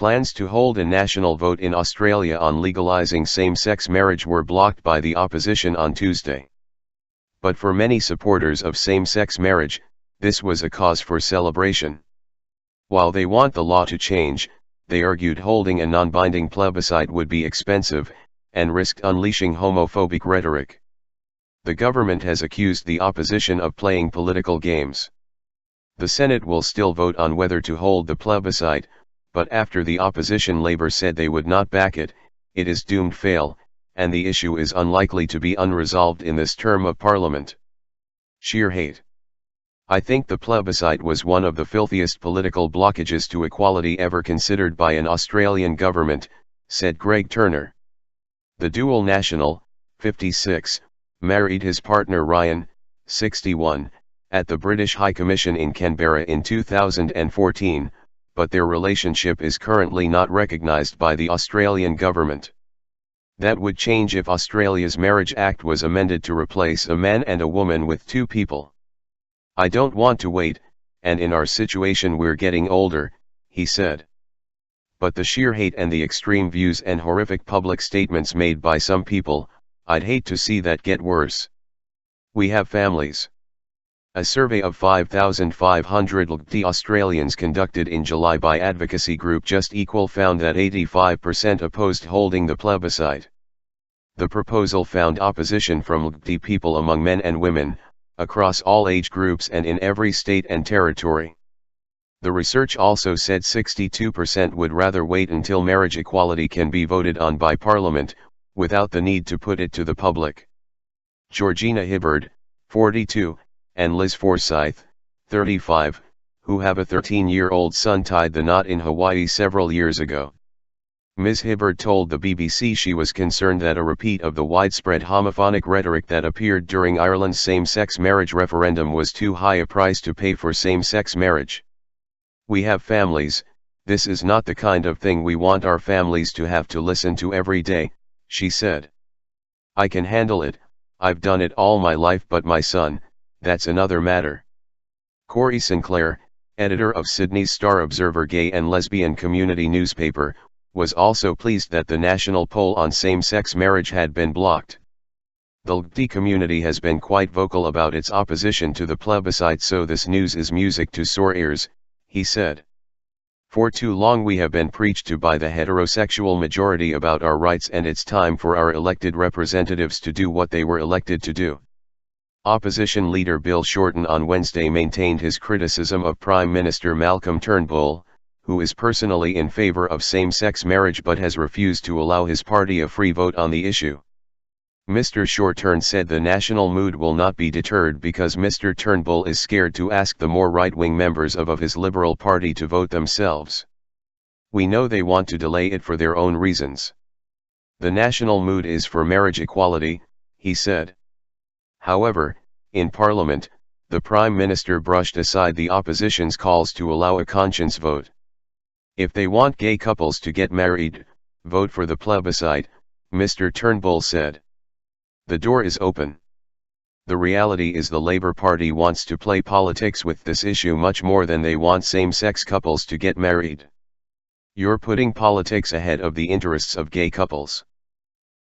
Plans to hold a national vote in Australia on legalising same-sex marriage were blocked by the opposition on Tuesday. But for many supporters of same-sex marriage, this was a cause for celebration. While they want the law to change, they argued holding a non-binding plebiscite would be expensive, and risked unleashing homophobic rhetoric. The government has accused the opposition of playing political games. The Senate will still vote on whether to hold the plebiscite, but after the opposition Labour said they would not back it, it is doomed fail, and the issue is unlikely to be unresolved in this term of Parliament. Sheer hate. I think the plebiscite was one of the filthiest political blockages to equality ever considered by an Australian government, said Greg Turner. The dual national, 56, married his partner Ryan, 61, at the British High Commission in Canberra in 2014, but their relationship is currently not recognised by the Australian government. That would change if Australia's Marriage Act was amended to replace a man and a woman with two people. I don't want to wait, and in our situation we're getting older, he said. But the sheer hate and the extreme views and horrific public statements made by some people, I'd hate to see that get worse. We have families. A survey of 5,500 LGBT Australians conducted in July by advocacy group Just Equal found that 85% opposed holding the plebiscite. The proposal found opposition from LGBT people among men and women, across all age groups and in every state and territory. The research also said 62% would rather wait until marriage equality can be voted on by Parliament, without the need to put it to the public. Georgina Hibbard, 42, and Liz Forsyth, 35, who have a 13-year-old son tied the knot in Hawaii several years ago. Ms. Hibbard told the BBC she was concerned that a repeat of the widespread homophobic rhetoric that appeared during Ireland's same-sex marriage referendum was too high a price to pay for same-sex marriage. We have families, this is not the kind of thing we want our families to have to listen to every day, she said. I can handle it, I've done it all my life, but my son, that's another matter. Corey Sinclair, editor of Sydney's Star Observer gay and lesbian community newspaper, was also pleased that the national poll on same-sex marriage had been blocked. The LGBT community has been quite vocal about its opposition to the plebiscite, so this news is music to sore ears, he said. For too long we have been preached to by the heterosexual majority about our rights, and it's time for our elected representatives to do what they were elected to do. Opposition leader Bill Shorten on Wednesday maintained his criticism of Prime Minister Malcolm Turnbull, who is personally in favour of same-sex marriage but has refused to allow his party a free vote on the issue. Mr. Shorten said the national mood will not be deterred because Mr. Turnbull is scared to ask the more right-wing members of his Liberal Party to vote themselves. We know they want to delay it for their own reasons. The national mood is for marriage equality, he said. However, in Parliament, the Prime Minister brushed aside the opposition's calls to allow a conscience vote. If they want gay couples to get married, vote for the plebiscite, Mr. Turnbull said. The door is open. The reality is the Labour Party wants to play politics with this issue much more than they want same-sex couples to get married. You're putting politics ahead of the interests of gay couples.